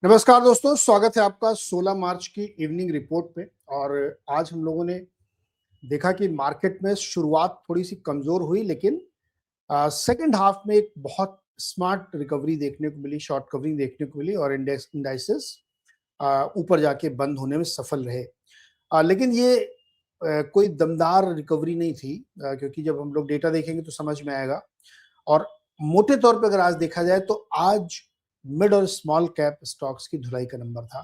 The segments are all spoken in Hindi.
नमस्कार दोस्तों, स्वागत है आपका 16 मार्च की इवनिंग रिपोर्ट पे। और आज हम लोगों ने देखा कि मार्केट में शुरुआत थोड़ी सी कमजोर हुई, लेकिन सेकंड हाफ में एक बहुत स्मार्ट रिकवरी देखने को मिली, शॉर्ट कवरिंग देखने को मिली और इंडाइसेस ऊपर जाके बंद होने में सफल रहे। लेकिन ये कोई दमदार रिकवरी नहीं थी, क्योंकि जब हम लोग डेटा देखेंगे तो समझ में आएगा। और मोटे तौर पे अगर आज देखा जाए तो आज मिड और स्मॉल कैप स्टॉक्स की धुलाई का नंबर था।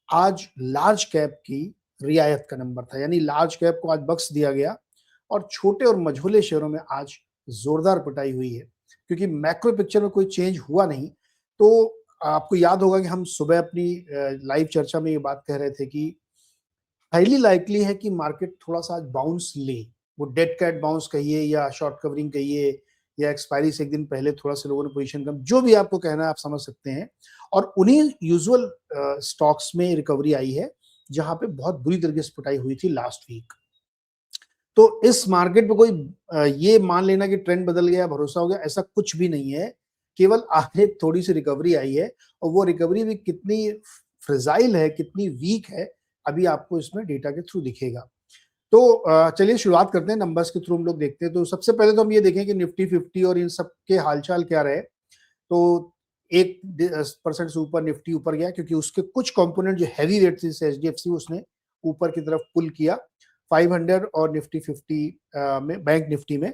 आज लार्ज कैप की रियायत का नंबर था, यानी लार्ज कैप को आज बख्श दिया गया और छोटे और मझोले शेयरों में आज जोरदार पिटाई हुई है, क्योंकि मैक्रो पिक्चर में कोई चेंज हुआ नहीं। तो आपको याद होगा कि हम सुबह अपनी लाइव चर्चा में ये बात कह रहे थे कि हाईली लाइकली है कि मार्केट थोड़ा सा आज बाउंस ले। वो डेड कैट बाउंस कहिए या शॉर्ट कवरिंग कहिए या एक्सपायरी से एक दिन पहले थोड़ा सा लोगों ने पोजीशन कम, जो भी आपको कहना है आप समझ सकते हैं। और उन्हीं यूजुअल स्टॉक्स में रिकवरी आई है जहां पे बहुत बुरी तरीके से पिटाई हुई थी लास्ट वीक। तो इस मार्केट पे कोई ये मान लेना कि ट्रेंड बदल गया, भरोसा हो गया, ऐसा कुछ भी नहीं है। केवल आज एक थोड़ी सी रिकवरी आई है और वो रिकवरी भी कितनी फ्रेजाइल है, कितनी वीक है, अभी आपको इसमें डेटा के थ्रू दिखेगा। तो चलिए शुरुआत करते हैं, नंबर्स के थ्रू हम लोग देखते हैं। तो सबसे पहले तो हम ये देखें कि निफ्टी 50 और इन सब के हालचाल क्या रहे। तो 1% से ऊपर निफ्टी ऊपर गया, क्योंकि उसके कुछ कंपोनेंट जो हैवी वेट थी जैसे एचडीएफसी, उसने ऊपर की तरफ पुल किया। 500 और निफ्टी 50 में, बैंक निफ्टी में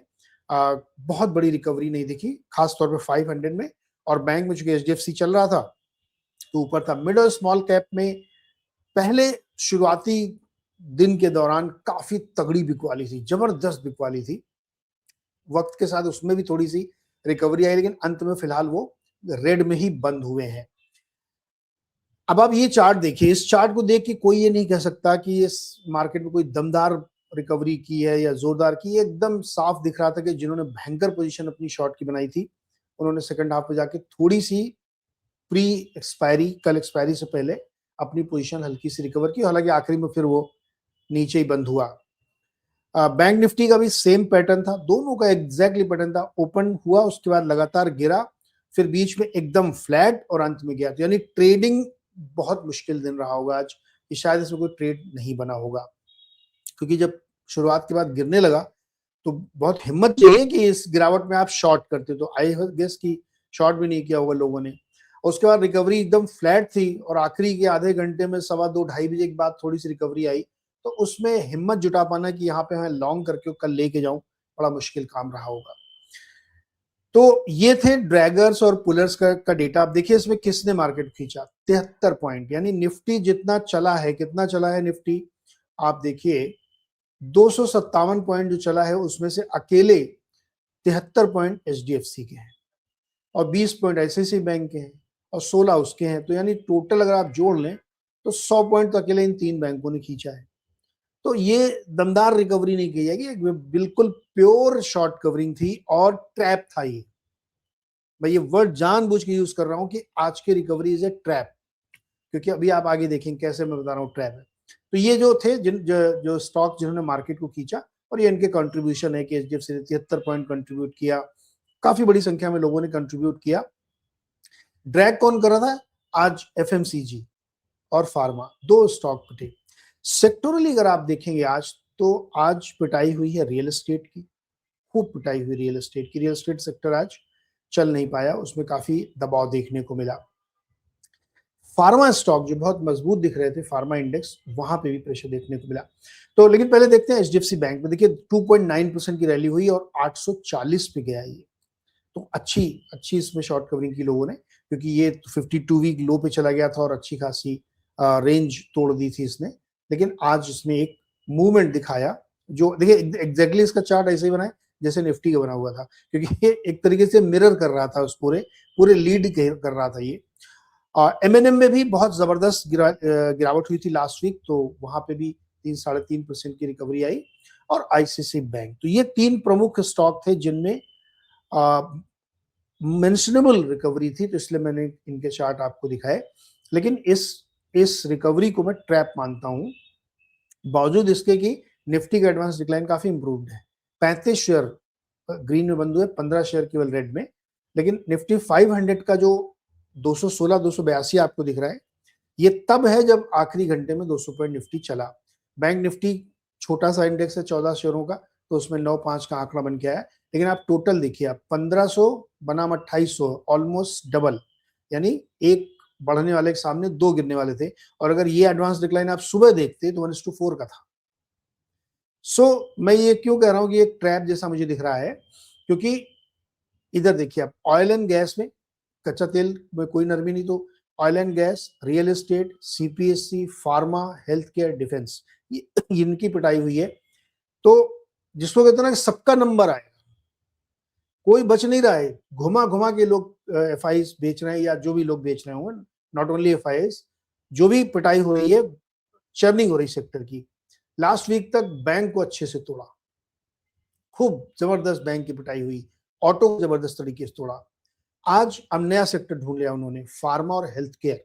बहुत बड़ी रिकवरी नहीं दिखी, खासतौर पर 500 में। और बैंक में चूंकि एचडीएफसी चल रहा था तो ऊपर था। मिड और स्मॉल कैप में पहले शुरुआती दिन के दौरान काफी तगड़ी बिकवाली थी, जबरदस्त बिकवाली थी। वक्त के साथ उसमें भी थोड़ी सी रिकवरी आई, लेकिन अंत में फिलहाल वो रेड में ही बंद हुए हैं। अब आप ये चार्ट देखिए, इस चार्ट को देख के कोई ये नहीं कह सकता कि इस मार्केट में कोई दमदार रिकवरी की है या जोरदार की। एकदम साफ दिख रहा था कि जिन्होंने भयंकर पोजीशन अपनी शॉर्ट की बनाई थी, उन्होंने सेकंड हाफ में जाके थोड़ी सी प्री एक्सपायरी, कल एक्सपायरी से पहले अपनी पोजीशन हल्की सी रिकवर की। हालांकि आखिरी में फिर वो नीचे ही बंद हुआ। बैंक निफ्टी का भी सेम पैटर्न था, दोनों का एग्जैक्टली पैटर्न था। ओपन हुआ, उसके बाद लगातार गिरा, फिर बीच में एकदम फ्लैट और अंत में गया। तो यानी ट्रेडिंग बहुत मुश्किल दिन रहा होगा आज, कि शायद इसमें कोई ट्रेड नहीं बना होगा, क्योंकि जब शुरुआत के बाद गिरने लगा तो बहुत हिम्मत चाहिए कि इस गिरावट में आप शॉर्ट करते। तो आई गेस कि शॉर्ट भी नहीं किया होगा लोगों ने। उसके बाद रिकवरी एकदम फ्लैट थी और आखिरी के आधे घंटे में 2:15-2:30 बजे के बाद थोड़ी सी रिकवरी आई। तो उसमें हिम्मत जुटा पाना कि यहाँ पे मैं लॉन्ग करके कल लेके जाऊं, बड़ा मुश्किल काम रहा होगा। तो ये थे ड्रैगर्स और पुलर्स का डेटा। आप देखिए इसमें किसने मार्केट खींचा, 73 पॉइंट। यानी निफ्टी जितना चला है, कितना चला है निफ्टी, आप देखिए 257 पॉइंट जो चला है, उसमें से अकेले 73 पॉइंट एचडीएफसी के हैं और 20 पॉइंट आईसीआईसी बैंक के हैं और 16 उसके हैं। तो यानी टोटल अगर आप जोड़ लें तो 100 पॉइंट तो अकेले इन तीन बैंकों ने खींचा है। तो ये दमदार रिकवरी नहीं की जाएगी, बिल्कुल प्योर शॉर्ट कवरिंग थी और ट्रैप था ये। मैं ये वर्ड जानबूझ के यूज कर रहा हूं कि आज की रिकवरी इज ए ट्रैप, क्योंकि अभी आप आगे देखेंगे कैसे मैं बता रहा हूँ ट्रैप है। तो ये जो थे जो स्टॉक जिन्होंने मार्केट को खींचा, और ये इनके कंट्रीब्यूशन है कि एचडीएफसी ने 73 पॉइंट कंट्रीब्यूट किया, काफी बड़ी संख्या में लोगों ने कंट्रीब्यूट किया। ड्रैग कौन कर रहा था आज? एफएमसीजी और फार्मा, दो स्टॉक पिटे। सेक्टोरली अगर आप देखेंगे आज, तो आज पिटाई हुई है रियल एस्टेट की, खूब पिटाई हुई रियल एस्टेट की। रियल एस्टेट सेक्टर आज चल नहीं पाया, उसमें काफी दबाव देखने को मिला। फार्मा स्टॉक जो बहुत मजबूत दिख रहे थे, फार्मा इंडेक्स, वहां पे भी प्रेशर देखने को मिला। तो लेकिन पहले देखते हैं एचडीएफसी बैंक में। देखिए 2.9% की रैली हुई और 840 पे गया ये। तो अच्छी अच्छी इसमें शॉर्ट कवरिंग की लोगों ने, क्योंकि ये 52 वीक लो पे चला गया था और अच्छी खासी रेंज तोड़ दी थी इसने। लेकिन आज इसने एक मूवमेंट दिखाया, जो देखिए एग्जैक्टली इसका चार्ट ऐसे ही बना है जैसे निफ्टी का बना हुआ था, क्योंकि ये एक तरीके से मिरर कर रहा था उस पूरे पूरे लीड कर रहा था ये। एमएनएम में भी बहुत जबरदस्त गिरावट हुई थी लास्ट वीक, तो वहां पे भी 3-3.5% की रिकवरी आई। और आईसीआईसी बैंक, तो ये तीन प्रमुख स्टॉक थे जिनमें मेंशनेबल रिकवरी थी, तो इसलिए मैंने इनके चार्ट आपको दिखाए। लेकिन इस रिकवरी को मैं ट्रैप मानता हूं, बावजूद इसके कि निफ्टी का एडवांस डिक्लाइन काफी इंप्रूव्ड है। 35 शेयर ग्रीन में बंद हुए, 15 शेयर केवल रेड में। लेकिन निफ्टी 500 का जो 216-282 आपको दिख रहा है, ये तब है जब आखिरी घंटे में 200 पॉइंट निफ्टी चला। बैंक निफ्टी छोटा सा इंडेक्स है 14 शेयरों का, तो उसमें 9-5 का आंकड़ा बन के आया, लेकिन आप टोटल देखिए, आप 1500 बनाम 2800, ऑलमोस्ट डबल, यानी एक बढ़ने वाले के सामने दो गिरने वाले थे। और अगर ये एडवांस डिक्लाइन आप सुबह देखते तो 1:4 का था। मैं ये क्यों कह रहा हूं कि एक ट्रैप जैसा मुझे दिख रहा है, क्योंकि इधर देखिए आप, ऑयल एंड गैस में, कच्चा तेल में कोई नरमी नहीं, तो oil and gas, real estate, CPSC, pharma, health care, defence, ये इनकी पिटाई हुई है। तो जिसको कहते हैं ना कि सबका नंबर आए, कोई बच नहीं रहा है। घुमा घुमा के लोग एफआईज बेच रहे हैं, या जो भी लोग बेच रहे होंगे, नॉट ओनली एफआईज, जो भी पिटाई हो रही है, चर्निंग हो रही सेक्टर की। लास्ट वीक तक बैंक को अच्छे से तोड़ा, खूब जबरदस्त बैंक की पिटाई हुई, ऑटो को जबरदस्त तरीके से तोड़ा। आज अब नया सेक्टर ढूंढ लिया उन्होंने, फार्मा और हेल्थ केयर,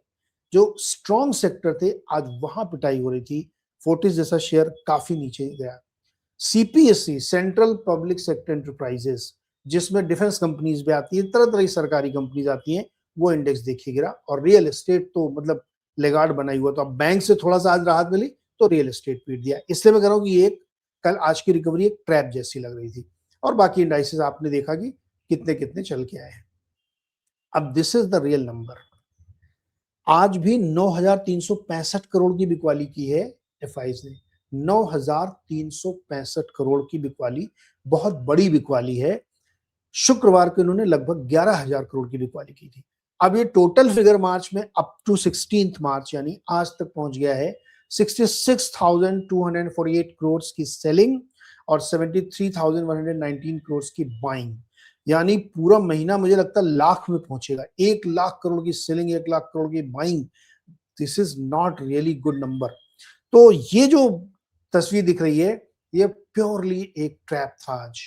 जो स्ट्रॉन्ग सेक्टर थे, आज वहां पिटाई हो रही थी। फोर्टिस जैसा शेयर काफी नीचे गया। CPSC, central public sector enterprises, जिसमें डिफेंस कंपनीज भी आती है, तरह तरह की सरकारी कंपनीज आती हैं, वो इंडेक्स देखिए गिरा। और रियल एस्टेट तो मतलब लेगार्ड बना हुआ। तो अब बैंक से थोड़ा सा आज राहत मिली तो रियल एस्टेट पीट दिया। इसलिए मैं कह रहा हूँ कि ये कल आज की रिकवरी एक ट्रैप जैसी लग रही थी। और बाकी इंडाइसेस आपने देखा कि कितने कितने चल के आए हैं। अब this is the real number. आज भी 9,365 करोड़ की बिकवाली की है एफआईज ने। 9,365 करोड़ की बिकवाली, बहुत बड़ी बिकवाली है। शुक्रवार को इन्होंने लगभग 11,000 करोड़ की बिकवाली की थी। अब ये टोटल फिगर मार्च में अप टू 16 मार्च यानी आज तक पहुंच गया है 66,248 करोड़ की सेलिंग और 73,119 करोड़ की बाइंग। यानी पूरा महीना मुझे लगता है लाख में पहुंचेगा। 1,00,000 करोड़ की सेलिंग, 1,00,000 करोड़ की buying, this is not really good number. तो ये जो तस्वीर दिख रही है, ये प्योरली एक ट्रैप था आज।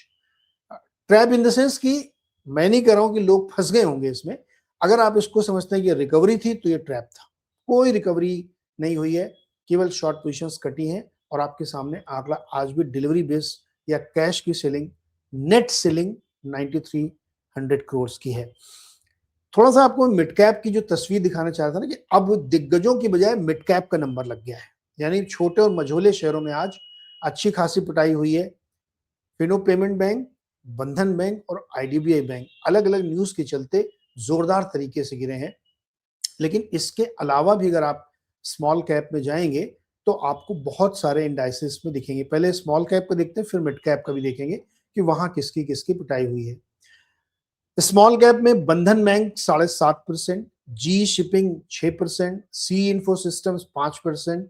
ट्रैप इन द सेंस कि मैं नहीं कह रहा हूं कि लोग फंस गए होंगे इसमें। अगर आप इसको समझते हैं कि रिकवरी थी तो ये ट्रैप था। कोई रिकवरी नहीं हुई है, केवल शॉर्ट पोजीशंस कटी हैं। और आपके सामने आंकड़ा आज भी डिलीवरी बेस या कैश की सेलिंग, नेट सेलिंग 9300 करोड़ की है। थोड़ा सा आपको मिड कैप की जो तस्वीर दिखाना चाह रहा था ना, कि अब दिग्गजों की बजाय मिड कैप का नंबर लग गया है। यानी छोटे और मझोले शेयरों में आज अच्छी खासी पिटाई हुई है। फिनो पेमेंट बैंक, बंधन बैंक और आईडीबीआई बैंक अलग अलग न्यूज के चलते जोरदार तरीके से गिरे हैं। लेकिन इसके अलावा भी अगर आप स्मॉल कैप में जाएंगे तो आपको बहुत सारे इंडाइसेस में दिखेंगे। पहले स्मॉल कैप का देखते हैं, फिर मिड कैप का भी देखेंगे कि वहां किसकी किसकी पिटाई हुई है। स्मॉल कैप में Bandhan bank 7.5%, G shipping 6%, C info systems 5%,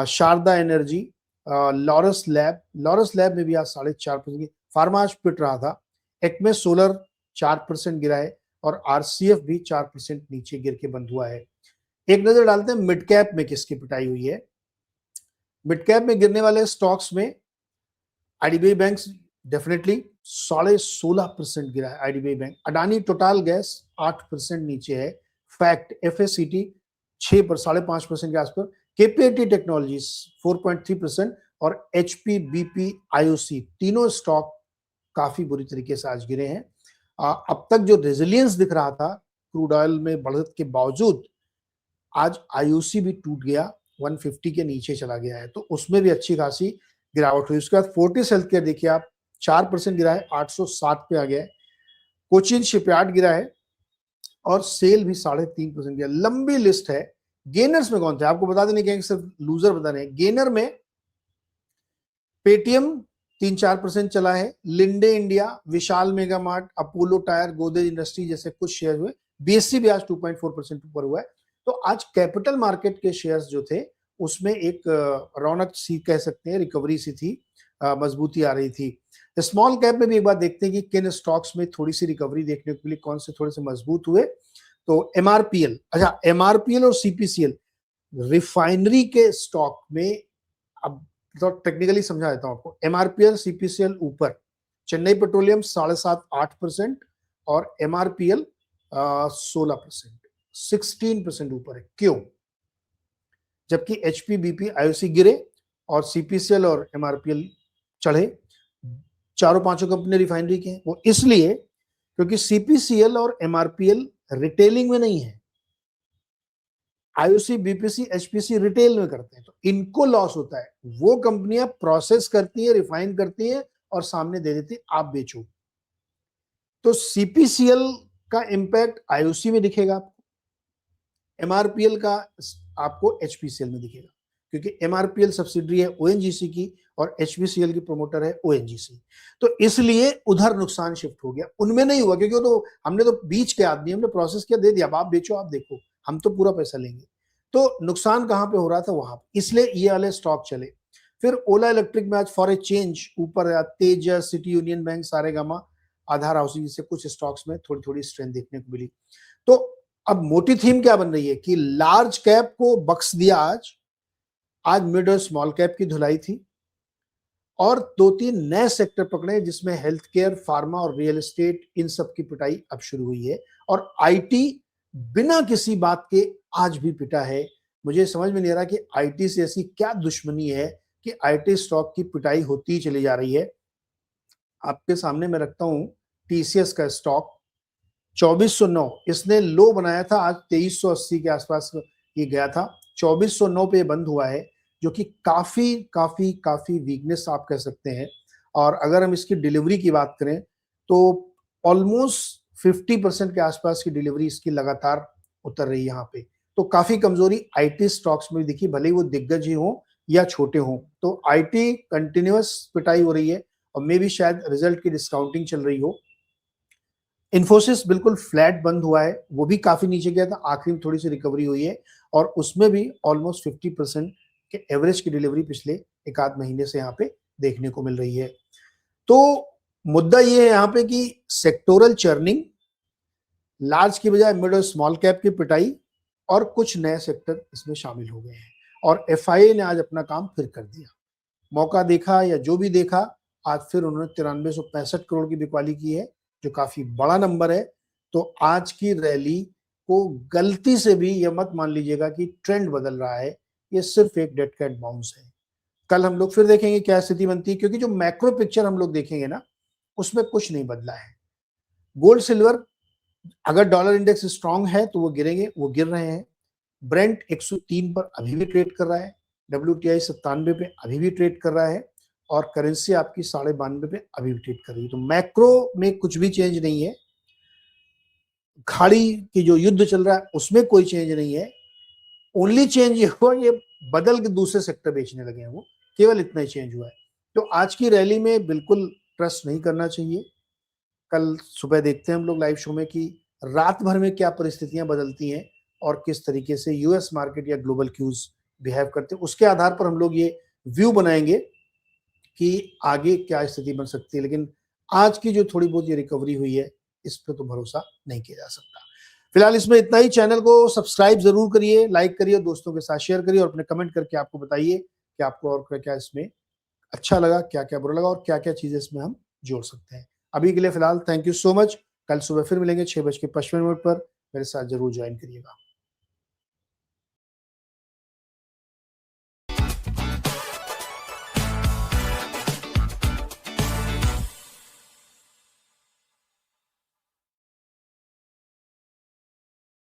Sharda energy, Laurus lab में भी आज 4.5%। फार्मा आज पिट रहा था। एक्मे सोलर 4% गिरा है और आरसीएफ भी 4% नीचे गिर के बंद हुआ है। एक नजर डालते हैं मिड कैप में किसकी पिटाई हुई है। मिड कैप में गिरने वाले स्टॉक्स में आईडीबीआई बैंक डेफिनेटली 16.5% गिरा है IDBI bank. Adani total gas 8% नीचे है। फैक्ट एफएससीटी 5.5% के आसपास। केपीआईटी टेक्नोलॉजीज 4.3% और एचपी, बीपी, आईओसी तीनों स्टॉक काफी बुरी तरीके से आज गिरे हैं। अब तक जो रेजिलियंस दिख रहा था क्रूड ऑयल में बढ़त के बावजूद, आज आईओसी भी टूट गया, 150 के नीचे चला गया है। तो उसमें भी अच्छी खासी गिरावट हुई। उसके बाद फोर्टिस हेल्थ केयर देखिए आप, 4% गिरा है, 860 पे आ गया है। कोचिन शिपयार्ड गिरा है और सेल भी 3.5% गिरा। लंबी लिस्ट है। गेनर्स में कौन थे आपको बता देने के, सिर्फ लूजर बता रहे हैं। गेनर में पेटीएम 3-4% चला है। Linde India, Vishal mega mart, Apollo tyre, Godrej industry जैसे कुछ शेयर हुए। बीएससी भी आज 2.4% ऊपर हुआ है। तो आज कैपिटल मार्केट के शेयर्स जो थे उसमें एक रौनक सी कह सकते हैं, रिकवरी सी थी, मजबूती आ रही थी। स्मॉल कैप में भी एक बात देखते हैं कि किन स्टॉक्स में थोड़ी सी रिकवरी देखने को मिली, कौन से थोड़े से मजबूत हुए। तो एमआरपीएल, अच्छा एमआरपीएल और सीपीसीएल रिफाइनरी के स्टॉक में, अब तो टेक्निकली समझा देता हूं आपको। एमआरपीएल, सीपीसीएल ऊपर, चेन्नई पेट्रोलियम 7.5-8% और एमआरपीएल 16%, 16% ऊपर है। क्यों? जबकि एचपी, बीपी, आईओसी गिरे और सीपीसीएल और एमआरपीएल चढ़े। चारों पांचों कंपनी रिफाइनरी के हैं। वो इसलिए क्योंकि सीपीसीएल और एमआरपीएल रिटेलिंग में नहीं है, आईओसी, बीपीसी, एचपीसी रिटेल में करते हैं, तो इनको लॉस होता है। वो कंपनियां प्रोसेस करती है, रिफाइन करती है और सामने दे देती है आप बेचो। तो सीपीसीएल का इंपैक्ट आईओसी में दिखेगा, एमआरपीएल का आपको एचपीसीएल में दिखेगा, क्योंकि एमआरपीएल सब्सिडरी है ओएनजीसी की और एचपीसीएल की प्रमोटर है ओएनजीसी। तो इसलिए उधर नुकसान शिफ्ट हो गया, उनमें नहीं हुआ, क्योंकि वो तो हमने तो बीच के आदमी, हमने प्रोसेस किया, दे दिया, आप बेचो, आप देखो, हम तो पूरा पैसा लेंगे। तो नुकसान कहां पे हो रहा था, वहां, इसलिए ये वाले स्टॉक चले। फिर ओला इलेक्ट्रिक में आज फॉर ए चेंज ऊपर आया, तेजस, सिटी यूनियन बैंक, सारेगामा, आधार हाउसिंग से कुछ स्टॉक्स में थोड़ी थोड़ी स्ट्रेंथ देखने को मिली। तो अब मोटी थीम क्या बन रही है कि लार्ज कैप को बख्श दिया आज मिड और स्मॉल कैप की धुलाई थी, और 2-3 नए सेक्टर पकड़े जिसमें हेल्थ केयर, फार्मा और रियल एस्टेट, इन सब की पिटाई अब शुरू हुई है। और आईटी बिना किसी बात के आज भी पिटा है। मुझे समझ में नहीं आ रहा कि आईटी से ऐसी क्या दुश्मनी है कि आईटी स्टॉक की पिटाई होती चली जा रही है। आपके सामने मैं रखता हूं टीसीएस का स्टॉक 2409, इसने लो बनाया था आज 2380 के आसपास ये गया था, 2409 पे बंद हुआ है, जो कि काफी काफी काफी वीकनेस आप कह सकते हैं। और अगर हम इसकी डिलीवरी की बात करें तो ऑलमोस्ट 50% के आसपास की डिलीवरी इसकी लगातार उतर रही है यहाँ पे। तो काफी कमजोरी आईटी स्टॉक्स में दिखी, भले ही वो दिग्गज ही हो या छोटे हों। तो आईटी कंटिन्यूअस पिटाई हो रही है, और मे भी शायद रिजल्ट की डिस्काउंटिंग चल रही हो। इन्फोसिस बिल्कुल फ्लैट बंद हुआ है, वो भी काफी नीचे गया था, आखिरी में थोड़ी सी रिकवरी हुई है, और उसमें भी ऑलमोस्ट 50% के एवरेज की डिलीवरी पिछले एक आध महीने से यहाँ पे देखने को मिल रही है। तो मुद्दा ये है यहाँ पे कि सेक्टोरल चर्निंग, लार्ज की बजाय मिड और स्मॉल कैप की पिटाई, और कुछ नए सेक्टर इसमें शामिल हो गए हैं। और एफआईए ने आज अपना काम फिर कर दिया, मौका देखा या जो भी देखा, आज फिर उन्होंने 9365 करोड़ की बिकवाली की है, जो काफी बड़ा नंबर है। तो आज की रैली को गलती से भी यह मत मान लीजिएगा कि ट्रेंड बदल रहा है, ये सिर्फ एक डेड कैट बाउंस है। कल हम लोग फिर देखेंगे क्या स्थिति बनती है, क्योंकि जो मैक्रो पिक्चर हम लोग देखेंगे ना, उसमें कुछ नहीं बदला है। गोल्ड सिल्वर, अगर डॉलर इंडेक्स स्ट्रांग है तो वो गिरेंगे, वो गिर रहे हैं। ब्रेंट 103 पर अभी भी ट्रेड कर रहा है, WTI 97 पे अभी भी ट्रेड कर रहा है, और करेंसी आपकी 92.5 पे अभी भी ट्रेड कर रही है। तो मैक्रो में कुछ भी चेंज नहीं है, खाड़ी की जो युद्ध चल रहा है उसमें कोई चेंज नहीं है। ओनली चेंज ये हुआ, ये बदल के दूसरे सेक्टर बेचने लगे हैं, वो केवल इतना ही चेंज हुआ है। तो आज की रैली में बिल्कुल ट्रस्ट नहीं करना चाहिए। कल सुबह देखते हैं हम लोग लाइव शो में कि रात भर में क्या परिस्थितियां बदलती हैं और किस तरीके से यूएस मार्केट या ग्लोबल क्यूज बिहेव करते हैं। उसके आधार पर हम लोग ये व्यू बनाएंगे कि आगे क्या स्थिति बन सकती है। लेकिन आज की जो थोड़ी बहुत ये रिकवरी हुई है, इस पर तो भरोसा नहीं किया जा सकता। फिलहाल इसमें इतना ही। चैनल को सब्सक्राइब जरूर करिए, लाइक करिए, दोस्तों के साथ शेयर करिए, और अपने कमेंट करके आपको बताइए कि आपको और क्या क्या इसमें अच्छा लगा, क्या क्या बुरा लगा, और क्या क्या चीजें इसमें हम जोड़ सकते हैं। अभी के लिए फिलहाल थैंक यू सो मच। कल सुबह फिर मिलेंगे 6:55 पर, मेरे साथ जरूर ज्वाइन करिएगा।